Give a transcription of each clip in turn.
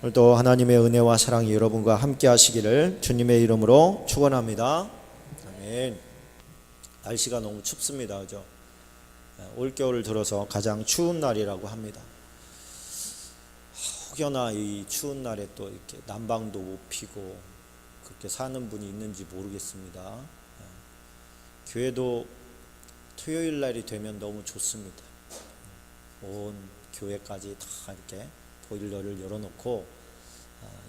오늘도 하나님의 은혜와 사랑이 여러분과 함께 하시기를 주님의 이름으로 축원합니다. 아멘. 날씨가 너무 춥습니다. 그죠? 올겨울 들어서 가장 추운 날이라고 합니다. 혹여나 이 추운 날에 또 이렇게 난방도 못 피고 그렇게 사는 분이 있는지 모르겠습니다. 교회도 토요일 날이 되면 너무 좋습니다. 온 교회까지 다 이렇게 보일러를 열어놓고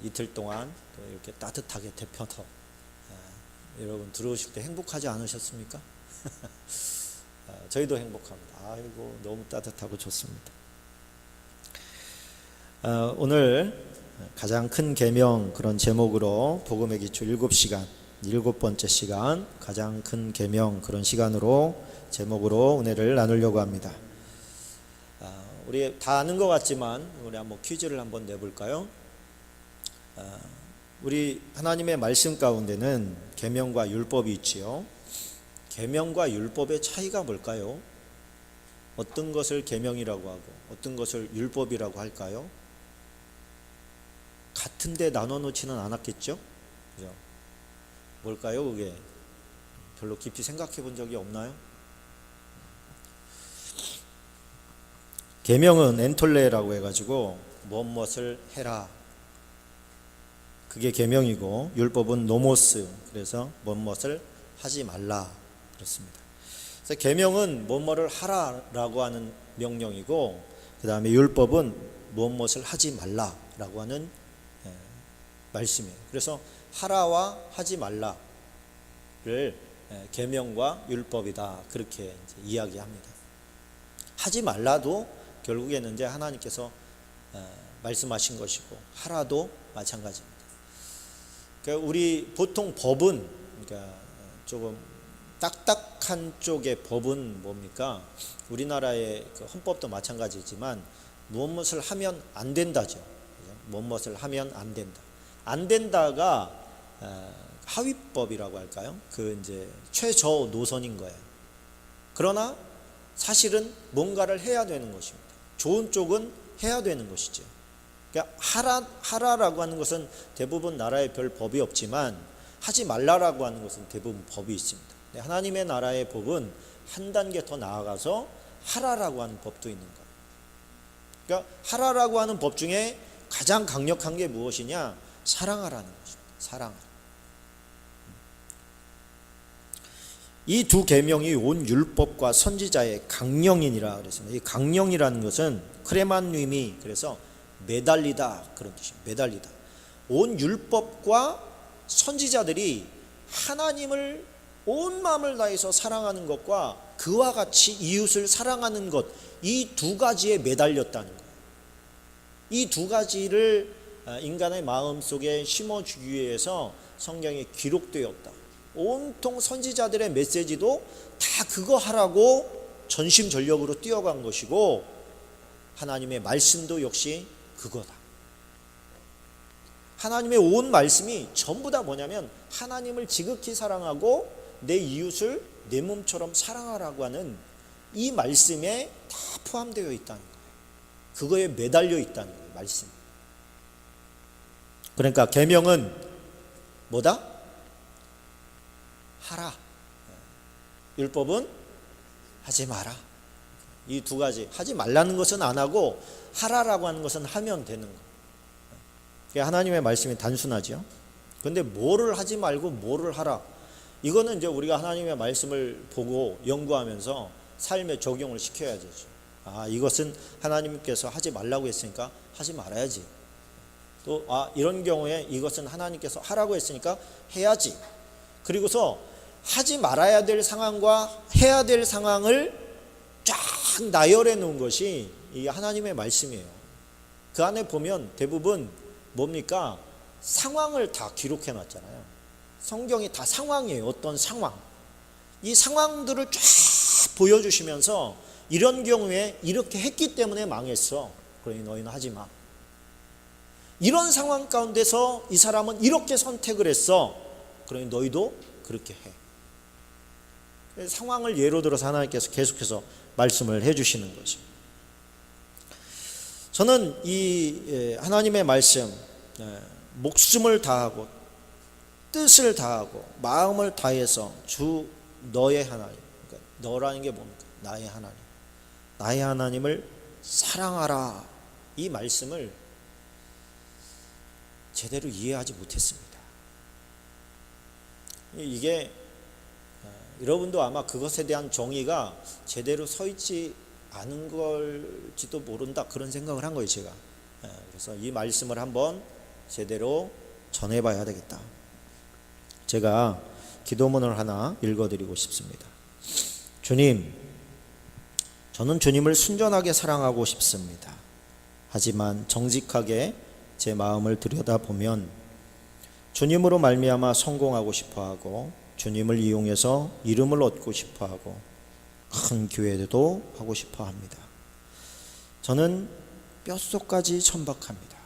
이틀 동안 또 이렇게 따뜻하게 데펴서 여러분 들어오실 때 행복하지 않으셨습니까? 저희도 행복합니다. 아이고 너무 따뜻하고 좋습니다. 오늘 가장 큰 계명 그런 제목으로 복음의 기초 7시간 7번째 시간 가장 큰 계명 그런 시간으로 제목으로 은혜를 나누려고 합니다. 우리 다 아는 것 같지만 우리 한번 퀴즈를 한번 내볼까요? 우리 하나님의 말씀 가운데는 계명과 율법이 있지요. 계명과 율법의 차이가 뭘까요? 어떤 것을 계명이라고 하고 어떤 것을 율법이라고 할까요? 같은데 나눠 놓지는 않았겠죠? 그죠? 뭘까요 그게? 별로 깊이 생각해 본 적이 없나요? 계명은 엔톨레라고 해가지고 무엇을 해라 그게 계명이고, 율법은 노모스, 그래서 무엇을 하지 말라 그렇습니다. 그래서 계명은 무엇을 하라라고 하는 명령이고, 그 다음에 율법은 무엇을 하지 말라라고 하는 말씀이에요. 그래서 하라와 하지 말라를 계명과 율법이다 그렇게 이제 이야기합니다. 하지 말라도 결국에는 이제 하나님께서 말씀하신 것이고, 하라도 마찬가지입니다. 그러니까 우리 보통 법은, 그러니까 조금 딱딱한 쪽의 법은 뭡니까? 우리나라의 그 헌법도 마찬가지지만 무엇을 하면 안 된다죠. 무엇을 하면 안 된다. 안 된다가 하위법이라고 할까요? 그 이제 최저 노선인 거예요. 그러나 사실은 뭔가를 해야 되는 것입니다. 좋은 쪽은 해야 되는 것이죠. 그러니까 하라라고 하는 것은 대부분 나라에 별 법이 없지만 하지 말라라고 하는 것은 대부분 법이 있습니다. 하나님의 나라의 법은 한 단계 더 나아가서 하라라고 하는 법도 있는 거예요. 그러니까 하라라고 하는 법 중에 가장 강력한 게 무엇이냐? 사랑하라는 것입니다. 사랑하라. 이 두 계명이 온 율법과 선지자의 강령이니라 그랬습니다. 이 강령이라는 것은 크레만님이 그래서 매달리다 그런 뜻입니다. 매달리다. 온 율법과 선지자들이 하나님을 온 마음을 다해서 사랑하는 것과 그와 같이 이웃을 사랑하는 것, 이 두 가지에 매달렸다는 거예요. 이 두 가지를 인간의 마음속에 심어주기 위해서 성경에 기록되었다. 온통 선지자들의 메시지도 다 그거 하라고 전심전력으로 뛰어간 것이고, 하나님의 말씀도 역시 그거다. 하나님의 온 말씀이 전부 다 뭐냐면 하나님을 지극히 사랑하고 내 이웃을 내 몸처럼 사랑하라고 하는 이 말씀에 다 포함되어 있다는 거예요. 그거에 매달려 있다는 거예요. 말씀. 그러니까 계명은 뭐다? 하라. 율법은 하지 마라. 이 두 가지. 하지 말라는 것은 안 하고 하라라고 하는 것은 하면 되는 거. 하나님의 말씀이 단순하죠. 그런데 뭐를 하지 말고 뭐를 하라. 이거는 이제 우리가 하나님의 말씀을 보고 연구하면서 삶에 적용을 시켜야 되죠. 이것은 하나님께서 하지 말라고 했으니까 하지 말아야지. 또 이런 경우에 이것은 하나님께서 하라고 했으니까 해야지. 그리고서 하지 말아야 될 상황과 해야 될 상황을 쫙 나열해 놓은 것이 이 하나님의 말씀이에요. 그 안에 보면 대부분 뭡니까? 상황을 다 기록해 놨잖아요. 성경이 다 상황이에요. 어떤 상황. 이 상황들을 쫙 보여주시면서 이런 경우에 이렇게 했기 때문에 망했어. 그러니 너희는 하지 마. 이런 상황 가운데서 이 사람은 이렇게 선택을 했어. 그러니 너희도 그렇게 해. 상황을 예로 들어서 하나님께서 계속해서 말씀을 해주시는 거죠. 저는 이 하나님의 말씀, 목숨을 다하고 뜻을 다하고 마음을 다해서 주 너의 하나님, 그러니까 너라는 게 뭡니까? 나의 하나님, 나의 하나님을 사랑하라, 이 말씀을 제대로 이해하지 못했습니다. 이게 여러분도 아마 그것에 대한 정의가 제대로 서 있지 않은 걸지도 모른다, 그런 생각을 한 거예요, 제가. 그래서 이 말씀을 한번 제대로 전해봐야 되겠다. 제가 기도문을 하나 읽어드리고 싶습니다. 주님, 저는 주님을 순전하게 사랑하고 싶습니다. 하지만 정직하게 제 마음을 들여다보면 주님으로 말미암아 성공하고 싶어하고 주님을 이용해서 이름을 얻고 싶어하고 큰 교회도 하고 싶어합니다. 저는 뼛속까지 천박합니다.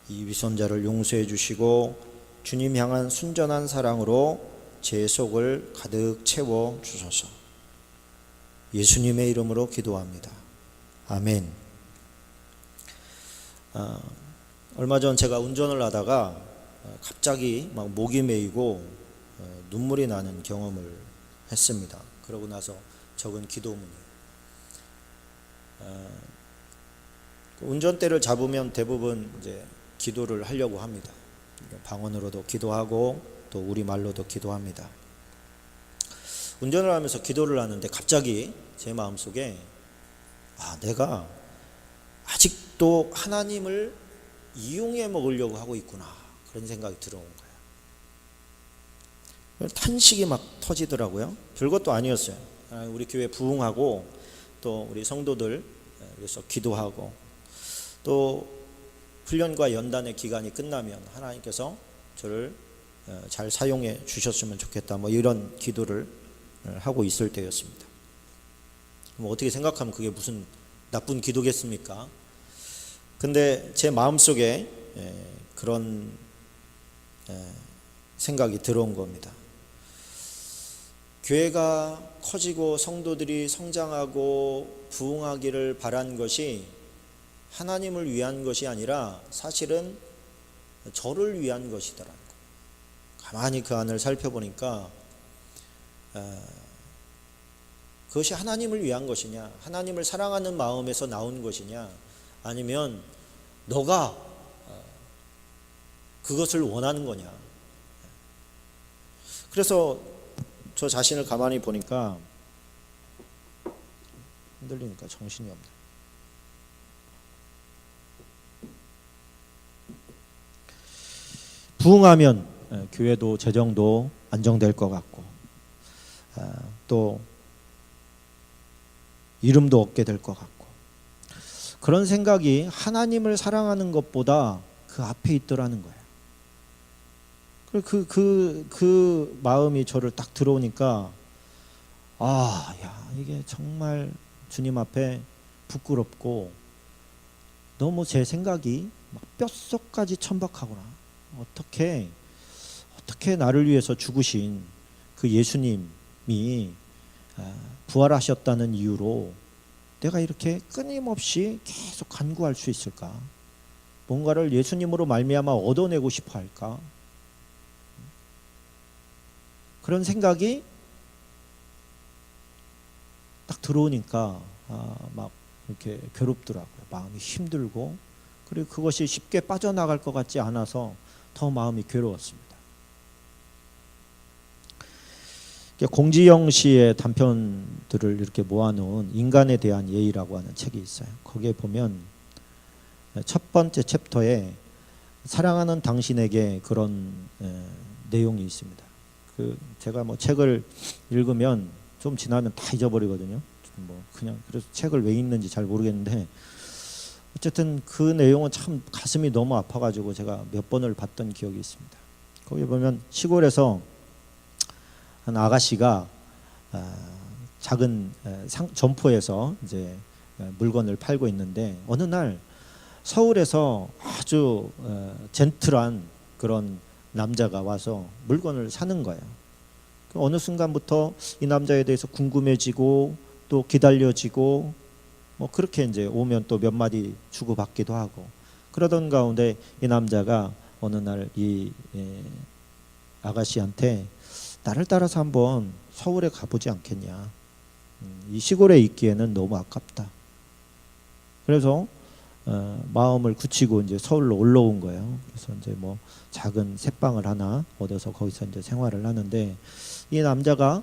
이 위선자를 용서해 주시고 주님 향한 순전한 사랑으로 제 속을 가득 채워 주소서. 예수님의 이름으로 기도합니다. 아멘. 얼마 전 제가 운전을 하다가 갑자기 막 목이 메이고 눈물이 나는 경험을 했습니다. 그러고 나서 적은 기도문이에요. 운전대를 잡으면 대부분 이제 기도를 하려고 합니다. 방언으로도 기도하고 또 우리말로도 기도합니다. 운전을 하면서 기도를 하는데 갑자기 제 마음속에 내가 아직도 하나님을 이용해 먹으려고 하고 있구나, 그런 생각이 들어온 거예요. 탄식이 막 터지더라고요. 별것도 아니었어요. 우리 교회 부흥하고 또 우리 성도들 그래서 기도하고 또 훈련과 연단의 기간이 끝나면 하나님께서 저를 잘 사용해 주셨으면 좋겠다, 뭐 이런 기도를 하고 있을 때였습니다. 뭐 어떻게 생각하면 그게 무슨 나쁜 기도겠습니까? 근데 제 마음속에 그런 생각이 들어온 겁니다. 교회가 커지고 성도들이 성장하고 부흥하기를 바란 것이 하나님을 위한 것이 아니라 사실은 저를 위한 것이더라는 거예요. 가만히 그 안을 살펴보니까 그것이 하나님을 위한 것이냐, 하나님을 사랑하는 마음에서 나온 것이냐, 아니면 너가 그것을 원하는 거냐. 그래서 저 자신을 가만히 보니까 흔들리니까 정신이 없네. 부흥하면 교회도 재정도 안정될 것 같고 또 이름도 얻게 될 것 같고, 그런 생각이 하나님을 사랑하는 것보다 그 앞에 있더라는 거예요. 그 마음이 저를 딱 들어오니까 이게 정말 주님 앞에 부끄럽고 너무 제 생각이 막 뼛속까지 천박하구나. 어떻게 나를 위해서 죽으신 그 예수님이 부활하셨다는 이유로 내가 이렇게 끊임없이 계속 간구할 수 있을까? 뭔가를 예수님으로 말미암아 얻어내고 싶어 할까? 그런 생각이 딱 들어오니까 막 이렇게 괴롭더라고요. 마음이 힘들고, 그리고 그것이 쉽게 빠져나갈 것 같지 않아서 더 마음이 괴로웠습니다. 공지영 씨의 단편들을 이렇게 모아놓은 인간에 대한 예의라고 하는 책이 있어요. 거기에 보면 첫 번째 챕터에 사랑하는 당신에게 그런 내용이 있습니다. 제가 뭐 책을 읽으면 좀 지나면 다 잊어버리거든요. 그냥 그래서 책을 왜 읽는지 잘 모르겠는데, 어쨌든 그 내용은 참 가슴이 너무 아파가지고 제가 몇 번을 봤던 기억이 있습니다. 거기 보면 시골에서 한 아가씨가 작은 점포에서 이제 물건을 팔고 있는데, 어느 날 서울에서 아주 젠틀한 그런 남자가 와서 물건을 사는 거예요. 어느 순간부터 이 남자에 대해서 궁금해지고 또 기다려지고 뭐 그렇게 이제 오면 또 몇 마디 주고받기도 하고 그러던 가운데 이 남자가 어느 날 이 아가씨한테 나를 따라서 한번 서울에 가보지 않겠냐. 이 시골에 있기에는 너무 아깝다. 그래서 마음을 굳히고 이제 서울로 올라온 거예요. 그래서 이제 뭐 작은 새방을 하나 얻어서 거기서 이제 생활을 하는데 이 남자가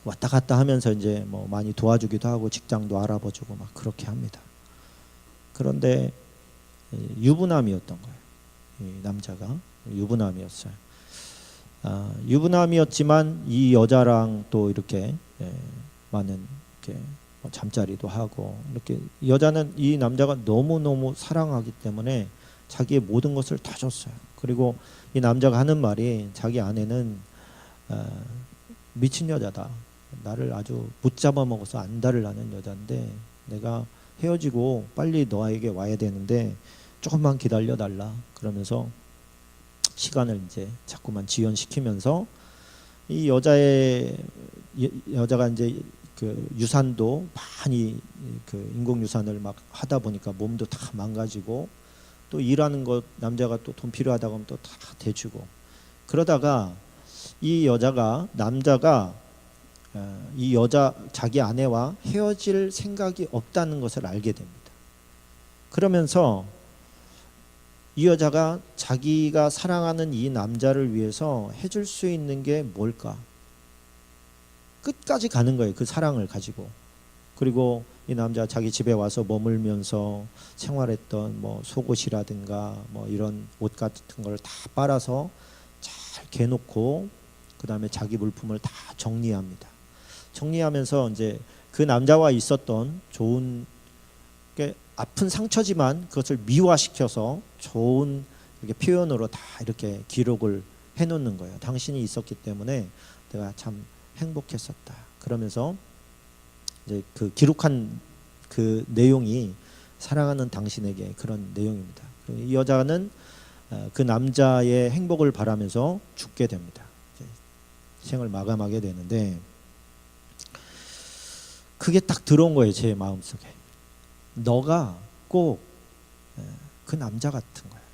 왔다 갔다 하면서 이제 뭐 많이 도와주기도 하고 직장도 알아봐주고 막 그렇게 합니다. 그런데 유부남이었던 거예요. 이 남자가 유부남이었어요. 유부남이었지만 이 여자랑 또 이렇게 많은 이렇게 잠자리도 하고 이렇게 여자는 이 남자가 너무너무 사랑하기 때문에 자기의 모든 것을 다 줬어요. 그리고 이 남자가 하는 말이 자기 아내는 미친 여자다. 나를 아주 붙잡아 먹어서 안달을 나는 여자인데 내가 헤어지고 빨리 너에게 와야 되는데 조금만 기다려 달라. 그러면서 시간을 이제 자꾸만 지연시키면서 이 여자가 이제 그 유산도 많이 그 인공 유산을 막 하다 보니까 몸도 다 망가지고 또 일하는 것 남자가 또 돈 필요하다고 하면 또 다 대주고 그러다가 이 남자가 이 여자 자기 아내와 헤어질 생각이 없다는 것을 알게 됩니다. 그러면서 이 여자가 자기가 사랑하는 이 남자를 위해서 해줄 수 있는 게 뭘까? 끝까지 가는 거예요. 그 사랑을 가지고. 그리고 이 남자 자기 집에 와서 머물면서 생활했던 뭐 속옷이라든가 뭐 이런 옷 같은 걸 다 빨아서 잘 개놓고 그 다음에 자기 물품을 다 정리합니다. 정리하면서 이제 그 남자와 있었던 좋은 게 아픈 상처지만 그것을 미화시켜서 좋은 이렇게 표현으로 다 이렇게 기록을 해놓는 거예요. 당신이 있었기 때문에 내가 참 행복했었다. 그러면서 이제 그 기록한 그 내용이 사랑하는 당신에게 그런 내용입니다. 이 여자는 그 남자의 행복을 바라면서 죽게 됩니다. 생을 마감하게 되는데 그게 딱 들어온 거예요. 제 마음속에. 너가 꼭 그 남자 같은 거예요.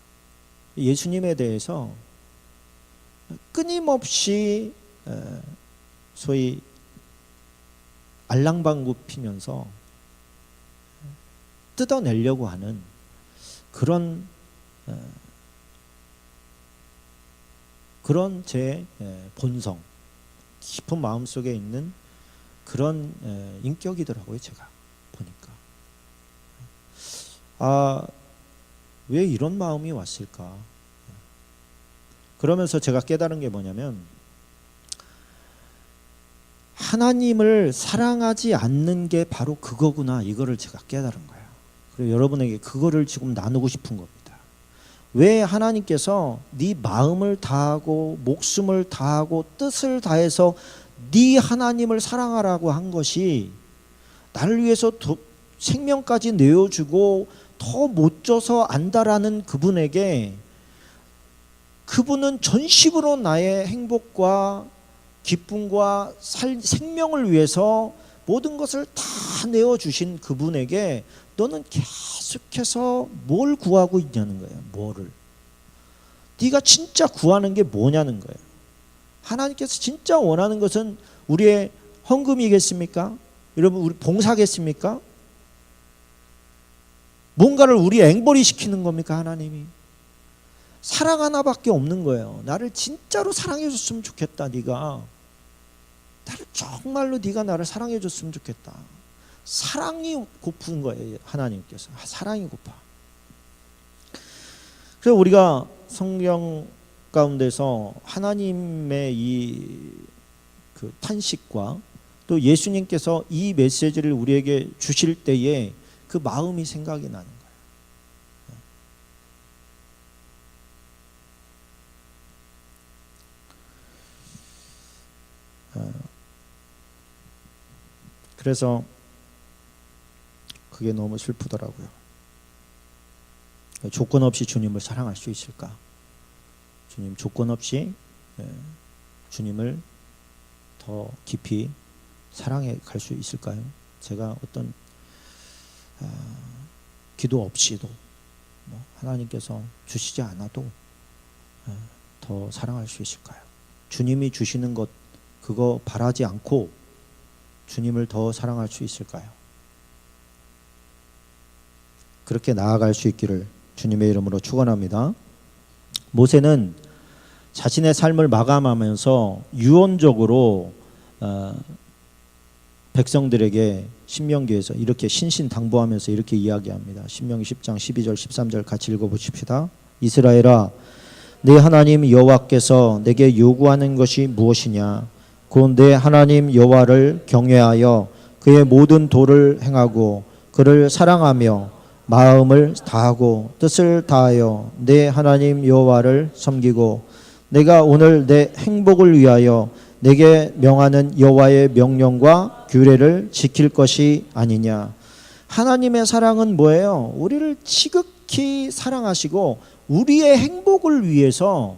예수님에 대해서 끊임없이 소위 알랑방구 피면서 뜯어내려고 하는 그런 제 본성 깊은 마음속에 있는 그런 인격이더라고요. 제가 보니까 왜 이런 마음이 왔을까? 그러면서 제가 깨달은 게 뭐냐면 하나님을 사랑하지 않는 게 바로 그거구나. 이거를 제가 깨달은 거예요. 그리고 여러분에게 그거를 지금 나누고 싶은 겁니다. 왜 하나님께서 네 마음을 다하고 목숨을 다하고 뜻을 다해서 네 하나님을 사랑하라고 한 것이 나를 위해서 생명까지 내어주고 더 못 줘서 안다라는 그분에게 그분은 전식으로 나의 행복과 기쁨과 생명을 위해서 모든 것을 다 내어주신 그분에게 너는 계속해서 뭘 구하고 있냐는 거예요. 뭐를. 네가 진짜 구하는 게 뭐냐는 거예요. 하나님께서 진짜 원하는 것은 우리의 헌금이겠습니까? 여러분 우리 봉사겠습니까? 뭔가를 우리 앵벌이 시키는 겁니까? 하나님이 사랑 하나밖에 없는 거예요. 나를 진짜로 사랑해 줬으면 좋겠다. 네가 나를 정말로 네가 나를 사랑해 줬으면 좋겠다. 사랑이 고픈 거예요. 하나님께서 사랑이 고파. 그래서 우리가 성경 가운데서 하나님의 이 그 탄식과 또 예수님께서 이 메시지를 우리에게 주실 때에 그 마음이 생각이 나는 거예요. 그래서 그게 너무 슬프더라고요. 조건 없이 주님을 사랑할 수 있을까? 주님 조건 없이 주님을 더 깊이 사랑해 갈 수 있을까요? 제가 어떤 기도 없이도 하나님께서 주시지 않아도 더 사랑할 수 있을까요? 주님이 주시는 것 그거 바라지 않고 주님을 더 사랑할 수 있을까요? 그렇게 나아갈 수 있기를 주님의 이름으로 축원합니다. 모세는 자신의 삶을 마감하면서 유언적으로 백성들에게 신명기에서 이렇게 신신당부하면서 이렇게 이야기합니다. 신명기 10장 12절 13절 같이 읽어보십시다. 이스라엘아, 네 하나님 여호와께서 내게 요구하는 것이 무엇이냐? 곧 내 하나님 여호와를 경외하여 그의 모든 도를 행하고 그를 사랑하며 마음을 다하고 뜻을 다하여 내 하나님 여호와를 섬기고 내가 오늘 내 행복을 위하여 내게 명하는 여호와의 명령과 규례를 지킬 것이 아니냐. 하나님의 사랑은 뭐예요? 우리를 지극히 사랑하시고 우리의 행복을 위해서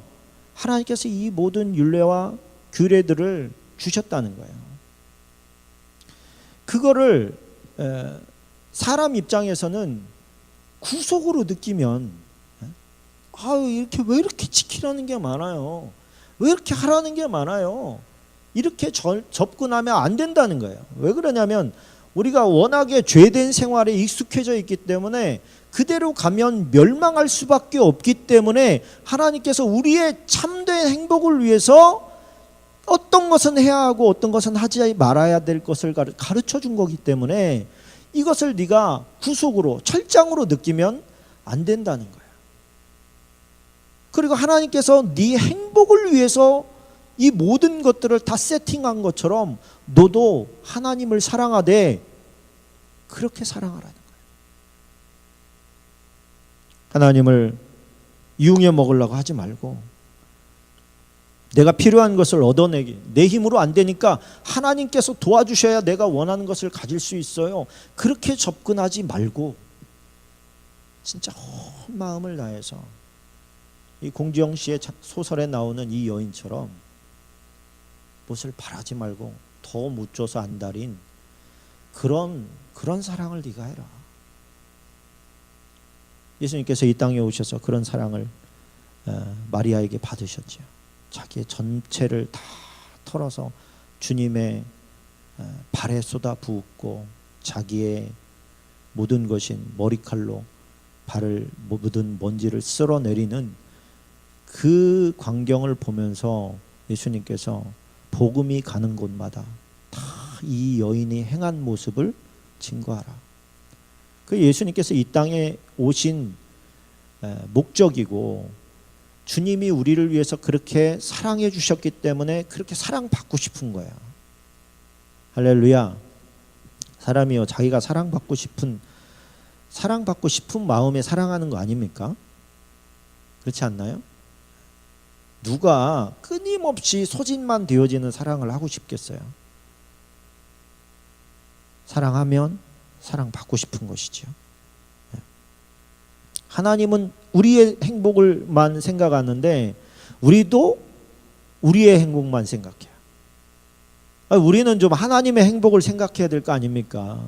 하나님께서 이 모든 율례와 규례들을 주셨다는 거예요. 그거를 사람 입장에서는 구속으로 느끼면 이렇게 왜 이렇게 지키라는 게 많아요? 왜 이렇게 하라는 게 많아요? 이렇게 접근하면 안 된다는 거예요. 왜 그러냐면 우리가 워낙에 죄된 생활에 익숙해져 있기 때문에 그대로 가면 멸망할 수밖에 없기 때문에 하나님께서 우리의 참된 행복을 위해서 어떤 것은 해야 하고 어떤 것은 하지 말아야 될 것을 가르쳐 준 거기 때문에 이것을 네가 구속으로 철장으로 느끼면 안 된다는 거예요. 그리고 하나님께서 네 행복을 위해서 이 모든 것들을 다 세팅한 것처럼 너도 하나님을 사랑하되 그렇게 사랑하라는 거예요. 하나님을 이용해 먹으려고 하지 말고 내가 필요한 것을 얻어내기 내 힘으로 안 되니까 하나님께서 도와주셔야 내가 원하는 것을 가질 수 있어요. 그렇게 접근하지 말고 진짜 온 마음을 다해서 이 공지영 씨의 소설에 나오는 이 여인처럼 무엇을 바라지 말고 더 묻혀서 안달인 그런 사랑을 네가 해라. 예수님께서 이 땅에 오셔서 그런 사랑을 마리아에게 받으셨죠. 자기의 전체를 다 털어서 주님의 발에 쏟아 부었고 자기의 모든 것인 머리칼로 발을 묻은 먼지를 쓸어내리는 그 광경을 보면서 예수님께서 복음이 가는 곳마다 다 이 여인이 행한 모습을 증거하라. 그 예수님께서 이 땅에 오신 목적이고 주님이 우리를 위해서 그렇게 사랑해 주셨기 때문에 그렇게 사랑받고 싶은 거예요. 할렐루야. 사람이요 자기가 사랑받고 싶은 마음에 사랑하는 거 아닙니까? 그렇지 않나요? 누가 끊임없이 소진만 되어지는 사랑을 하고 싶겠어요? 사랑하면 사랑받고 싶은 것이죠. 하나님은 우리의 행복을만 생각하는데 우리도 우리의 행복만 생각해요. 우리는 좀 하나님의 행복을 생각해야 될 거 아닙니까?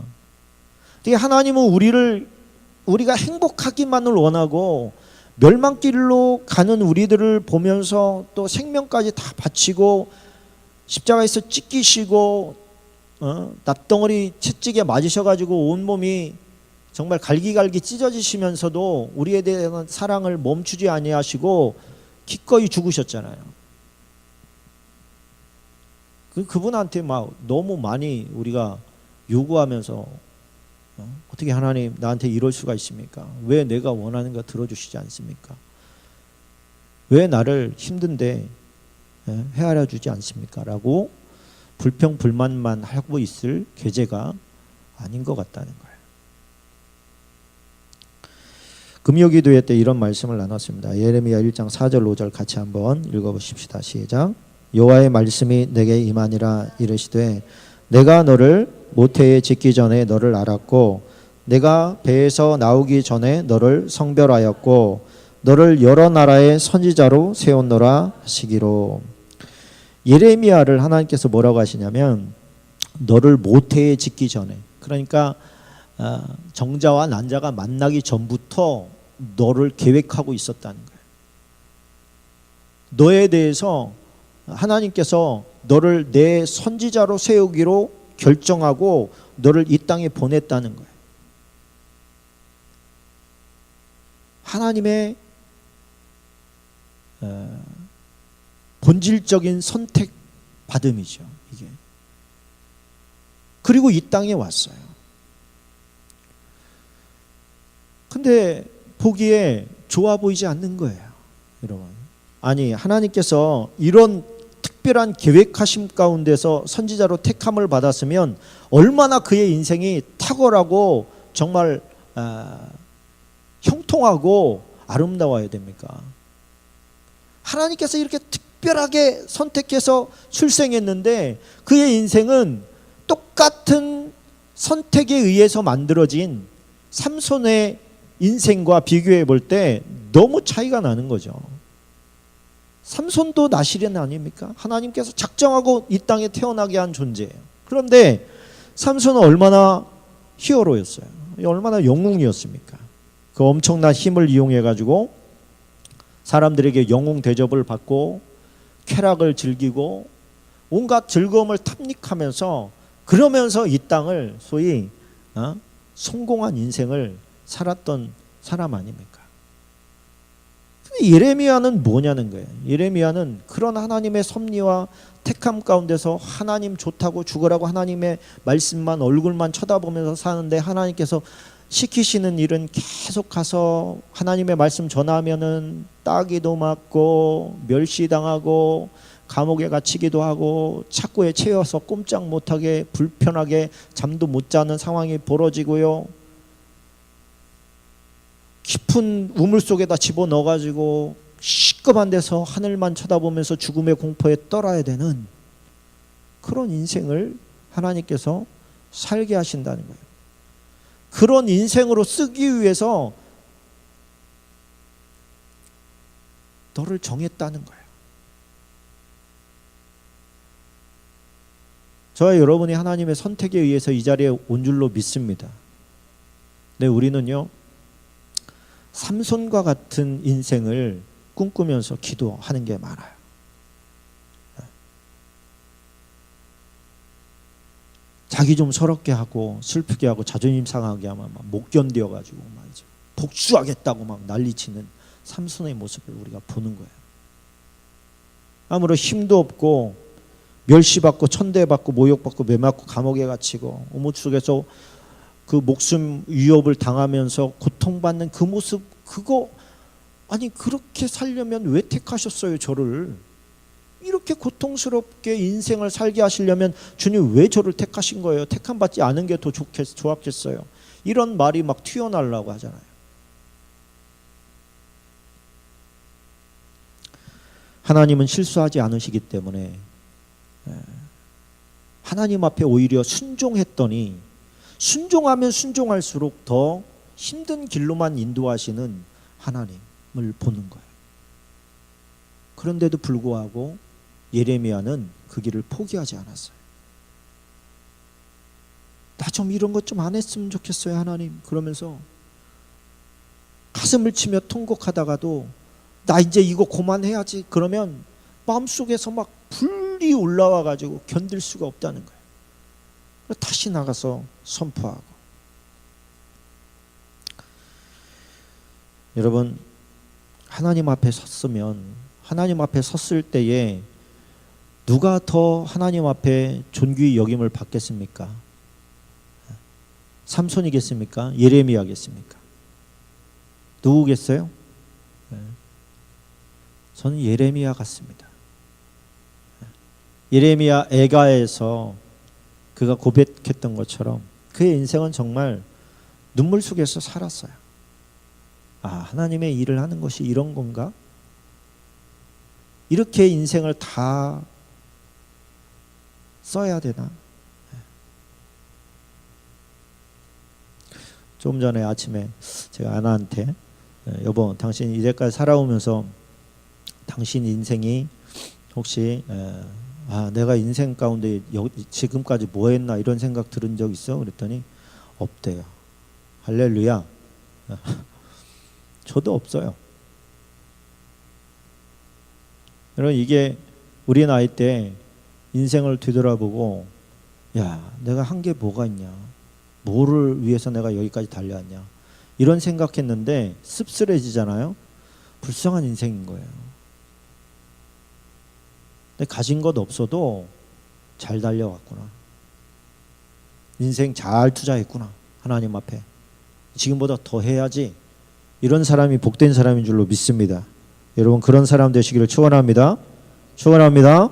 하나님은 우리가 행복하기만을 원하고 멸망길로 가는 우리들을 보면서 또 생명까지 다 바치고 십자가에서 찢기시고 납덩어리 채찍에 맞으셔가지고 온몸이 정말 갈기갈기 찢어지시면서도 우리에 대한 사랑을 멈추지 아니하시고 기꺼이 죽으셨잖아요. 그분한테 막 너무 많이 우리가 요구하면서 어떻게 하나님 나한테 이럴 수가 있습니까? 왜 내가 원하는 거 들어주시지 않습니까? 왜 나를 힘든데 헤아려 주지 않습니까? 라고 불평불만만 하고 있을 계제가 아닌 것 같다는 거예요. 금요기도회 때 이런 말씀을 나눴습니다. 예레미야 1장 4절 5절 같이 한번 읽어보십시다. 시작. 여호와의 말씀이 내게 임하니라 이르시되 내가 너를 모태에 짓기 전에 너를 알았고 내가 배에서 나오기 전에 너를 성별하였고 너를 여러 나라의 선지자로 세웠노라 하시기로. 예레미야를 하나님께서 뭐라고 하시냐면 너를 모태에 짓기 전에, 그러니까 정자와 난자가 만나기 전부터 너를 계획하고 있었다는 거예요. 너에 대해서 하나님께서 너를 내 선지자로 세우기로 결정하고 너를 이 땅에 보냈다는 거예요. 하나님의 본질적인 선택 받음이죠, 이게. 그리고 이 땅에 왔어요. 근데 보기에 좋아 보이지 않는 거예요, 여러분. 아니, 하나님께서 이런 특별한 계획하심 가운데서 선지자로 택함을 받았으면 얼마나 그의 인생이 탁월하고 정말 형통하고 아름다워야 됩니까? 하나님께서 이렇게 특별하게 선택해서 출생했는데 그의 인생은 똑같은 선택에 의해서 만들어진 삼손의 인생과 비교해 볼 때 너무 차이가 나는 거죠. 삼손도 나실은 아닙니까? 하나님께서 작정하고 이 땅에 태어나게 한 존재예요. 그런데 삼손은 얼마나 히어로였어요. 얼마나 영웅이었습니까? 그 엄청난 힘을 이용해 가지고 사람들에게 영웅 대접을 받고 쾌락을 즐기고 온갖 즐거움을 탐닉하면서 그러면서 이 땅을 소위 성공한 인생을 살았던 사람 아닙니까? 예레미야는 뭐냐는 거예요. 예레미야는 그런 하나님의 섭리와 택함 가운데서 하나님 좋다고 죽으라고 하나님의 말씀만 얼굴만 쳐다보면서 사는데 하나님께서 시키시는 일은 계속 가서 하나님의 말씀 전하면은 따기도 맞고 멸시당하고 감옥에 갇히기도 하고 착고에 채워서 꼼짝 못하게 불편하게 잠도 못 자는 상황이 벌어지고요. 깊은 우물 속에다 집어넣어가지고 시급한 데서 하늘만 쳐다보면서 죽음의 공포에 떨어야 되는 그런 인생을 하나님께서 살게 하신다는 거예요. 그런 인생으로 쓰기 위해서 너를 정했다는 거예요. 저와 여러분이 하나님의 선택에 의해서 이 자리에 온 줄로 믿습니다. 근데 우리는요, 삼손과 같은 인생을 꿈꾸면서 기도하는 게 많아요. 자기 좀 서럽게 하고 슬프게 하고 자존심 상하게 하면 막 못 견뎌가지고 막 이제 복수하겠다고 막 난리치는 삼손의 모습을 우리가 보는 거예요. 아무런 힘도 없고 멸시받고 천대받고 모욕받고 매맞고 감옥에 갇히고 우물 속에서 그 목숨 위협을 당하면서 고통받는 그 모습, 그거 아니 그렇게 살려면 왜 택하셨어요 저를? 이렇게 고통스럽게 인생을 살게 하시려면 주님 왜 저를 택하신 거예요? 택함 받지 않은 게 더 좋았겠어요. 이런 말이 막 튀어나오려고 하잖아요. 하나님은 실수하지 않으시기 때문에 하나님 앞에 오히려 순종했더니 순종하면 순종할수록 더 힘든 길로만 인도하시는 하나님을 보는 거예요. 그런데도 불구하고 예레미야는 그 길을 포기하지 않았어요. 나 좀 이런 것 좀 안 했으면 좋겠어요 하나님. 그러면서 가슴을 치며 통곡하다가도 나 이제 이거 그만해야지. 그러면 마음속에서 막 불이 올라와 가지고 견딜 수가 없다는 거예요. 다시 나가서 선포하고. 여러분, 하나님 앞에 섰으면, 하나님 앞에 섰을 때에 누가 더 하나님 앞에 존귀히 여김을 받겠습니까? 삼손이겠습니까? 예레미야겠습니까? 누구겠어요? 저는 예레미야 같습니다. 예레미야 애가에서 그가 고백했던 것처럼 그의 인생은 정말 눈물 속에서 살았어요. 아, 하나님의 일을 하는 것이 이런 건가? 이렇게 인생을 다 써야 되나? 좀 전에 아침에 제가 아나한테 여보, 당신 이제까지 살아오면서 당신 인생이 혹시 내가 인생 가운데 지금까지 뭐 했나 이런 생각 들은 적 있어? 그랬더니 없대요. 할렐루야. 저도 없어요. 여러분, 이게 우리 나이 때 인생을 뒤돌아보고, 야, 내가 한 게 뭐가 있냐, 뭐를 위해서 내가 여기까지 달려왔냐, 이런 생각했는데 씁쓸해지잖아요. 불쌍한 인생인 거예요. 근데 가진 것 없어도 잘 달려왔구나, 인생 잘 투자했구나, 하나님 앞에 지금보다 더 해야지, 이런 사람이 복된 사람인 줄로 믿습니다. 여러분, 그런 사람 되시기를 축원합니다. 축원합니다.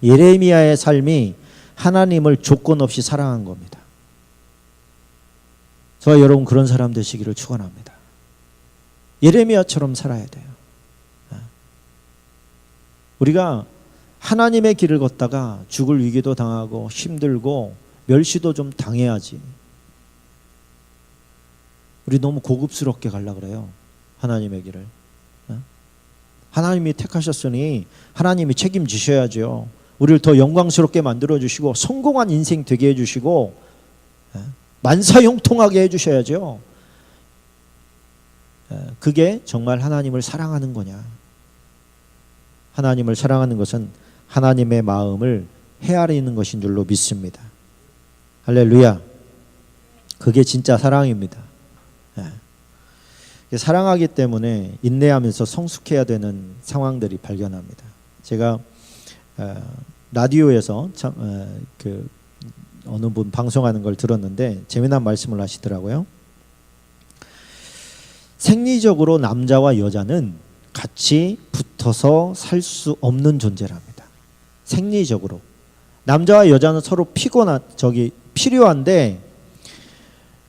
예레미야의 삶이 하나님을 조건 없이 사랑한 겁니다. 저와 여러분, 그런 사람 되시기를 축원합니다. 예레미야처럼 살아야 돼요. 우리가 하나님의 길을 걷다가 죽을 위기도 당하고 힘들고 멸시도 좀 당해야지. 우리 너무 고급스럽게 가려고 그래요, 하나님의 길을. 하나님이 택하셨으니 하나님이 책임지셔야죠. 우리를 더 영광스럽게 만들어주시고 성공한 인생 되게 해주시고 만사형통하게 해주셔야죠. 그게 정말 하나님을 사랑하는 거냐. 하나님을 사랑하는 것은 하나님의 마음을 헤아리는 것인 줄로 믿습니다. 할렐루야. 그게 진짜 사랑입니다. 사랑하기 때문에 인내하면서 성숙해야 되는 상황들이 발견합니다. 제가 라디오에서 어느 분 방송하는 걸 들었는데 재미난 말씀을 하시더라고요. 생리적으로 남자와 여자는 같이 붙어서 살 수 없는 존재랍니다. 생리적으로 남자와 여자는 서로 필요한데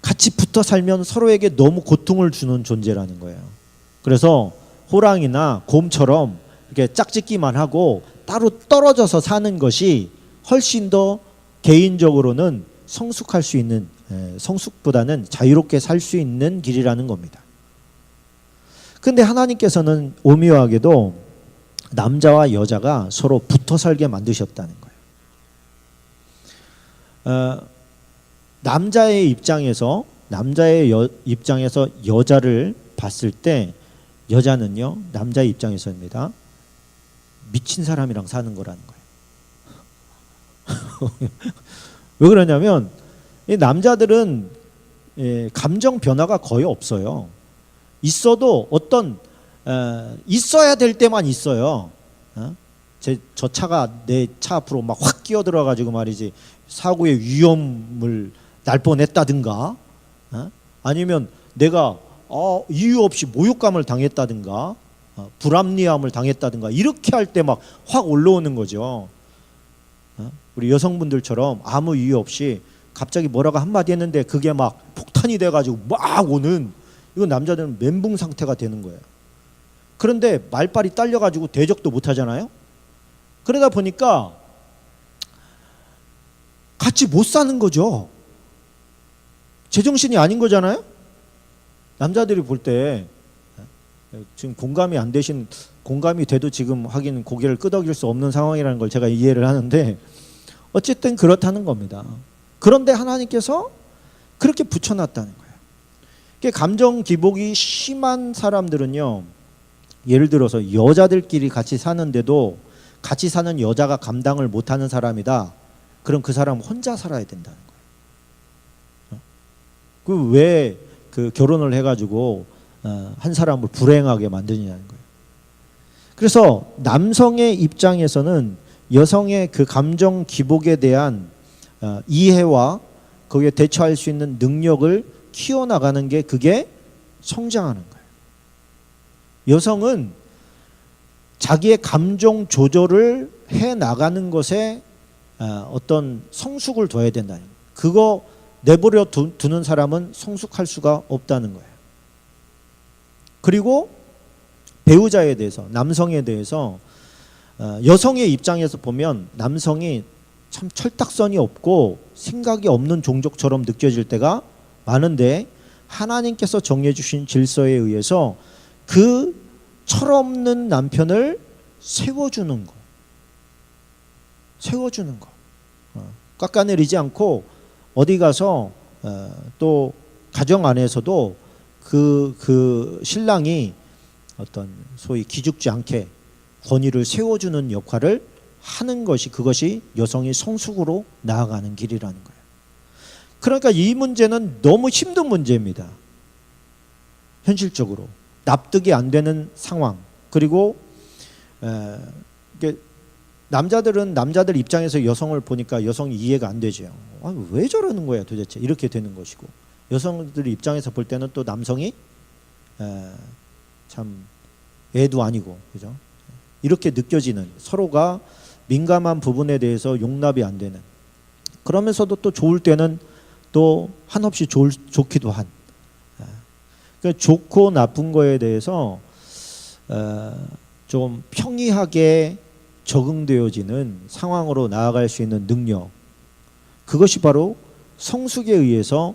같이 붙어 살면 서로에게 너무 고통을 주는 존재라는 거예요. 그래서 호랑이나 곰처럼 이렇게 짝짓기만 하고 따로 떨어져서 사는 것이 훨씬 더 개인적으로는 성숙할 수 있는, 성숙보다는 자유롭게 살 수 있는 길이라는 겁니다. 근데 하나님께서는 오묘하게도 남자와 여자가 서로 붙어 살게 만드셨다는 거예요. 남자의 입장에서 여자를 봤을 때 여자는요, 남자의 입장에서입니다, 미친 사람이랑 사는 거라는 거예요. 왜 그러냐면 이 남자들은 감정 변화가 거의 없어요. 있어도 있어야 될 때만 있어요. 저 차가 내 차 앞으로 막 확 끼어들어 가지고 말이지 사고의 위험을 날 뻔했다든가, 아니면 내가 이유 없이 모욕감을 당했다든가, 불합리함을 당했다든가, 이렇게 할 때 막 확 올라오는 거죠. 우리 여성분들처럼 아무 이유 없이 갑자기 뭐라고 한마디 했는데 그게 막 폭탄이 돼가지고 막 오는, 이건 남자들은 멘붕 상태가 되는 거예요. 그런데 말빨이 딸려가지고 대적도 못 하잖아요. 그러다 보니까 같이 못 사는 거죠. 제정신이 아닌 거잖아요. 남자들이 볼 때 지금 공감이 돼도 지금 하긴 고개를 끄덕일 수 없는 상황이라는 걸 제가 이해를 하는데, 어쨌든 그렇다는 겁니다. 그런데 하나님께서 그렇게 붙여놨다는 거예요. 감정 기복이 심한 사람들은요, 예를 들어서 여자들끼리 같이 사는데도 같이 사는 여자가 감당을 못하는 사람이다. 그럼 그 사람은 혼자 살아야 된다는 거예요. 왜 결혼을 해가지고 한 사람을 불행하게 만드냐는 거예요. 그래서 남성의 입장에서는 여성의 그 감정 기복에 대한 이해와 거기에 대처할 수 있는 능력을 키워나가는 게, 그게 성장하는 거예요. 여성은 자기의 감정 조절을 해나가는 것에 어떤 성숙을 둬야 된다는 거예요. 그거 내버려 두는 사람은 성숙할 수가 없다는 거예요. 그리고 배우자에 대해서, 남성에 대해서 여성의 입장에서 보면 남성이 참 철딱선이 없고 생각이 없는 종족처럼 느껴질 때가 많은데, 하나님께서 정해 주신 질서에 의해서 그 철없는 남편을 세워주는 거, 깎아내리지 않고 어디 가서 또 가정 안에서도 그 신랑이 어떤 소위 기죽지 않게 권위를 세워주는 역할을 하는 것이, 그것이 여성이 성숙으로 나아가는 길이라는 거예요. 그러니까 이 문제는 너무 힘든 문제입니다. 현실적으로 납득이 안 되는 상황. 그리고 남자들은 남자들 입장에서 여성을 보니까 여성이 이해가 안 되죠. 왜 저러는 거야 도대체, 이렇게 되는 것이고, 여성들 입장에서 볼 때는 또 남성이 참 애도 아니고, 그죠? 이렇게 느껴지는, 서로가 민감한 부분에 대해서 용납이 안 되는, 그러면서도 또 좋을 때는 또 한없이 좋기도 한, 그러니까 좋고 나쁜 거에 대해서 좀 평이하게 적응되어지는 상황으로 나아갈 수 있는 능력, 그것이 바로 성숙에 의해서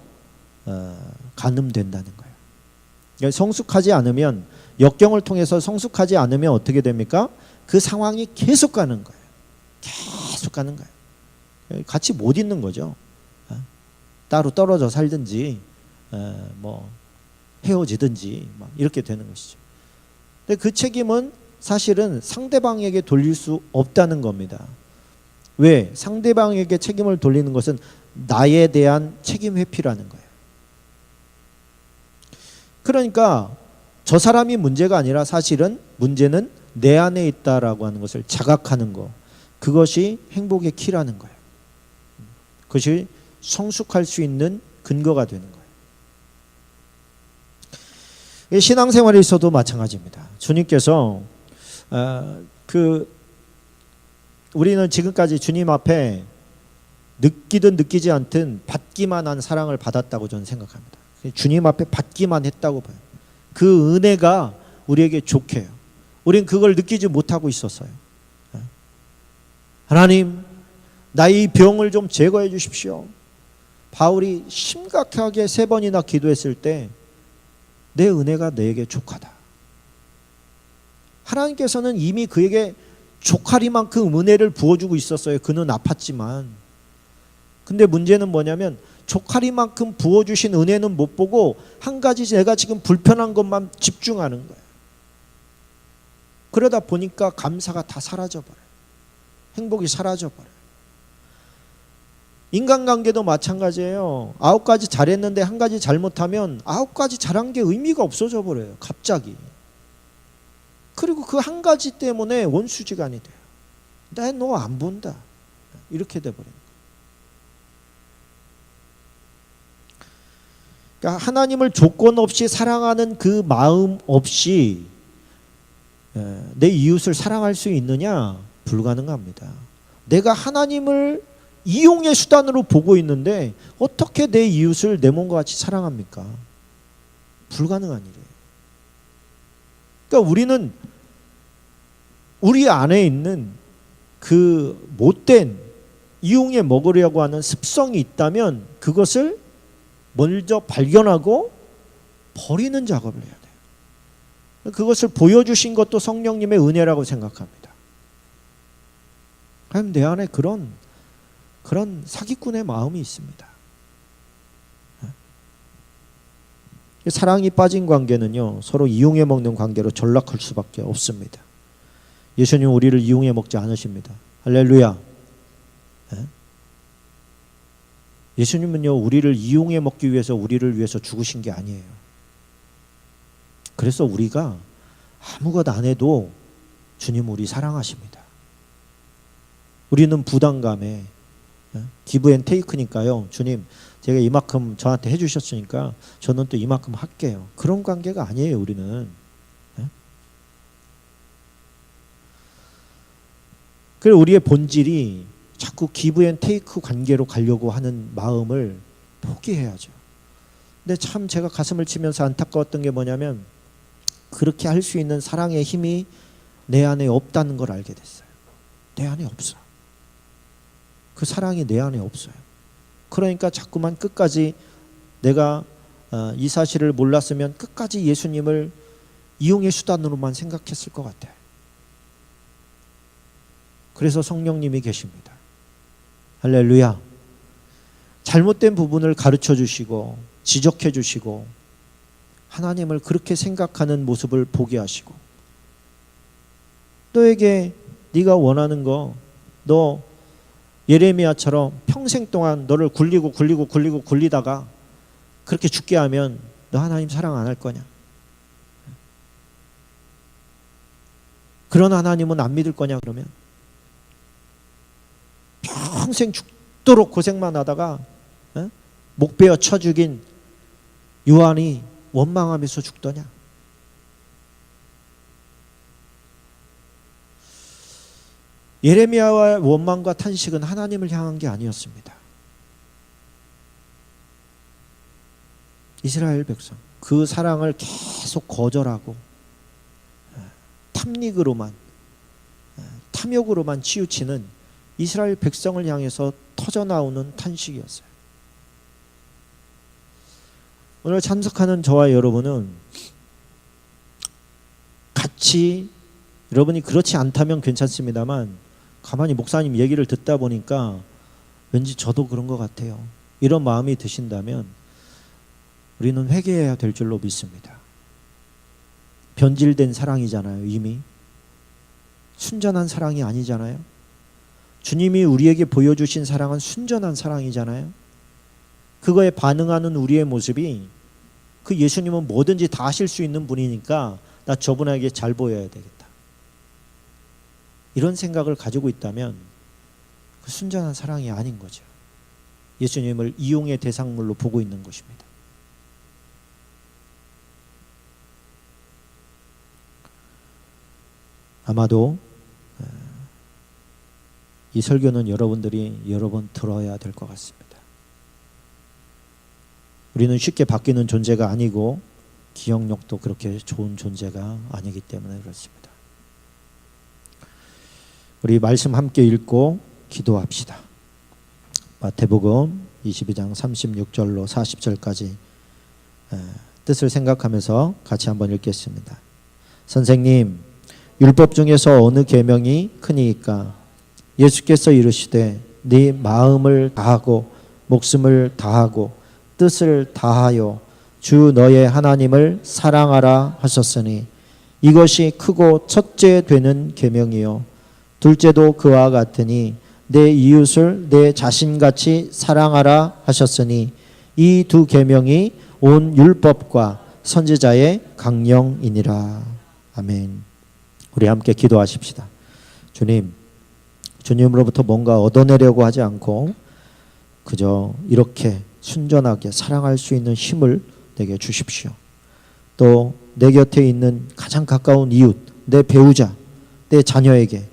가늠된다는 거예요. 그러니까 성숙하지 않으면, 역경을 통해서 성숙하지 않으면 어떻게 됩니까? 그 상황이 계속 가는 거예요. 계속 가는 거예요. 같이 못 있는 거죠. 따로 떨어져 살든지 뭐 헤어지든지 막 이렇게 되는 것이죠. 근데 그 책임은 사실은 상대방에게 돌릴 수 없다는 겁니다. 왜? 상대방에게 책임을 돌리는 것은 나에 대한 책임 회피라는 거예요. 그러니까 저 사람이 문제가 아니라 사실은 문제는 내 안에 있다라고 하는 것을 자각하는 거, 그것이 행복의 키라는 거예요. 그것이 성숙할 수 있는 근거가 되는 거예요. 신앙생활에 있어도 마찬가지입니다. 주님께서 우리는 지금까지 주님 앞에 느끼든 느끼지 않든 받기만 한 사랑을 받았다고 저는 생각합니다. 주님 앞에 받기만 했다고 봐요. 그 은혜가 우리에게 좋게요. 우린 그걸 느끼지 못하고 있었어요. 하나님, 나의 병을 좀 제거해 주십시오. 바울이 심각하게 3번이나 기도했을 때 내 은혜가 내게 족하다. 하나님께서는 이미 그에게 족하리만큼 은혜를 부어주고 있었어요. 그는 아팠지만. 근데 문제는 뭐냐면 족하리만큼 부어주신 은혜는 못 보고 한 가지 내가 지금 불편한 것만 집중하는 거예요. 그러다 보니까 감사가 다 사라져버려요. 행복이 사라져버려요. 인간관계도 마찬가지예요. 9가지 잘했는데 1가지 잘못하면 9가지 잘한 게 의미가 없어져 버려요. 갑자기. 그리고 그 1가지 때문에 원수지간이 돼요. 나 너 안 본다. 이렇게 돼버려요. 그러니까 하나님을 조건 없이 사랑하는 그 마음 없이 내 이웃을 사랑할 수 있느냐? 불가능합니다. 내가 하나님을 이용의 수단으로 보고 있는데 어떻게 내 이웃을 내 몸과 같이 사랑합니까? 불가능한 일이에요. 그러니까 우리는 우리 안에 있는 그 못된 이용에 먹으려고 하는 습성이 있다면 그것을 먼저 발견하고 버리는 작업을 해야 돼요. 그것을 보여주신 것도 성령님의 은혜라고 생각합니다. 그럼 내 안에 그런 사기꾼의 마음이 있습니다. 사랑이 빠진 관계는요, 서로 이용해 먹는 관계로 전락할 수밖에 없습니다. 예수님 우리를 이용해 먹지 않으십니다. 할렐루야. 예수님은요, 우리를 이용해 먹기 위해서 우리를 위해서 죽으신 게 아니에요. 그래서 우리가 아무것도 안 해도 주님 우리 사랑하십니다. 우리는 부담감에 기브 앤 테이크니까요. 주님 제가 이만큼 저한테 해주셨으니까 저는 또 이만큼 할게요. 그런 관계가 아니에요. 우리는. 그래서 우리의 본질이 자꾸 기브 앤 테이크 관계로 가려고 하는 마음을 포기해야죠. 근데 참 제가 가슴을 치면서 안타까웠던 게 뭐냐면 그렇게 할 수 있는 사랑의 힘이 내 안에 없다는 걸 알게 됐어요. 내 안에 없어. 그 사랑이 내 안에 없어요. 그러니까 자꾸만 끝까지 내가 이 사실을 몰랐으면 끝까지 예수님을 이용의 수단으로만 생각했을 것 같아요. 그래서 성령님이 계십니다. 할렐루야. 잘못된 부분을 가르쳐 주시고 지적해 주시고 하나님을 그렇게 생각하는 모습을 보게 하시고 너에게 네가 원하는 거 너 예레미야처럼 평생 동안 너를 굴리다가 그렇게 죽게 하면 너 하나님 사랑 안 할 거냐? 그런 하나님은 안 믿을 거냐 그러면? 평생 죽도록 고생만 하다가 목 베어 쳐 죽인 요한이 원망하면서 죽더냐? 예레미야와 원망과 탄식은 하나님을 향한 게 아니었습니다. 이스라엘 백성 그 사랑을 계속 거절하고 탐닉으로만 탐욕으로만 치우치는 이스라엘 백성을 향해서 터져나오는 탄식이었어요. 오늘 참석하는 저와 여러분은 같이 여러분이 그렇지 않다면 괜찮습니다만 가만히 목사님 얘기를 듣다 보니까 왠지 저도 그런 것 같아요. 이런 마음이 드신다면 우리는 회개해야 될 줄로 믿습니다. 변질된 사랑이잖아요. 이미 순전한 사랑이 아니잖아요. 주님이 우리에게 보여주신 사랑은 순전한 사랑이잖아요. 그거에 반응하는 우리의 모습이 그 예수님은 뭐든지 다 하실 수 있는 분이니까 나 저분에게 잘 보여야 되겠다. 이런 생각을 가지고 있다면 그 순전한 사랑이 아닌 거죠. 예수님을 이용의 대상물로 보고 있는 것입니다. 아마도 이 설교는 여러분들이 여러 번 들어야 될 것 같습니다. 우리는 쉽게 바뀌는 존재가 아니고 기억력도 그렇게 좋은 존재가 아니기 때문에 그렇습니다. 우리 말씀 함께 읽고 기도합시다. 마태복음 22장 36절로 40절까지 뜻을 생각하면서 같이 한번 읽겠습니다. 선생님, 율법 중에서 어느 계명이 크니까? 예수께서 이르시되 네 마음을 다하고 목숨을 다하고 뜻을 다하여 주 너의 하나님을 사랑하라 하셨으니 이것이 크고 첫째 되는 계명이요 둘째도 그와 같으니 내 이웃을 내 자신같이 사랑하라 하셨으니 이 두 계명이 온 율법과 선지자의 강령이니라. 아멘. 우리 함께 기도하십시다. 주님으로부터 뭔가 얻어내려고 하지 않고 그저 이렇게 순전하게 사랑할 수 있는 힘을 내게 주십시오. 또 내 곁에 있는 가장 가까운 이웃, 내 배우자, 내 자녀에게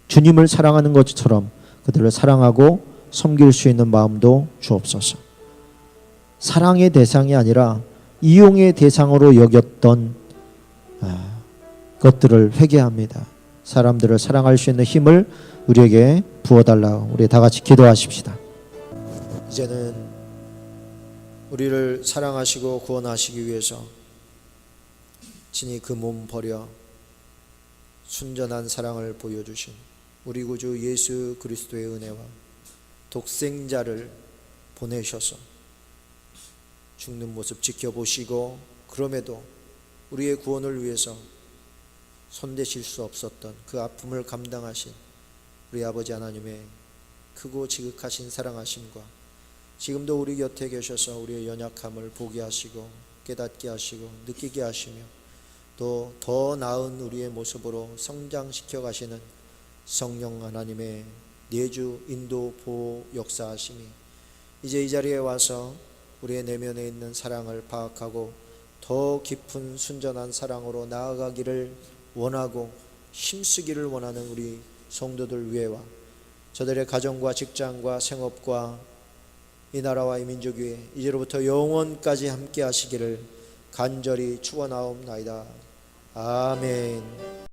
주님을 사랑하는 것처럼 그들을 사랑하고 섬길 수 있는 마음도 주옵소서. 사랑의 대상이 아니라 이용의 대상으로 여겼던 것들을 회개합니다. 사람들을 사랑할 수 있는 힘을 우리에게 부어달라고 우리 다 같이 기도하십시다. 이제는 우리를 사랑하시고 구원하시기 위해서 친히 그 몸 버려 순전한 사랑을 보여주신 우리 구주 예수 그리스도의 은혜와 독생자를 보내셔서 죽는 모습 지켜보시고 그럼에도 우리의 구원을 위해서 손대실 수 없었던 그 아픔을 감당하신 우리 아버지 하나님의 크고 지극하신 사랑하심과 지금도 우리 곁에 계셔서 우리의 연약함을 보게 하시고 깨닫게 하시고 느끼게 하시며 또 더 나은 우리의 모습으로 성장시켜 가시는 성령 하나님의 내주 인도 보호 역사하심이 이제 이 자리에 와서 우리의 내면에 있는 사랑을 파악하고 더 깊은 순전한 사랑으로 나아가기를 원하고 힘쓰기를 원하는 우리 성도들 위해와 저들의 가정과 직장과 생업과 이 나라와 이 민족 위에 이제로부터 영원까지 함께 하시기를 간절히 축원하옵나이다. 아멘.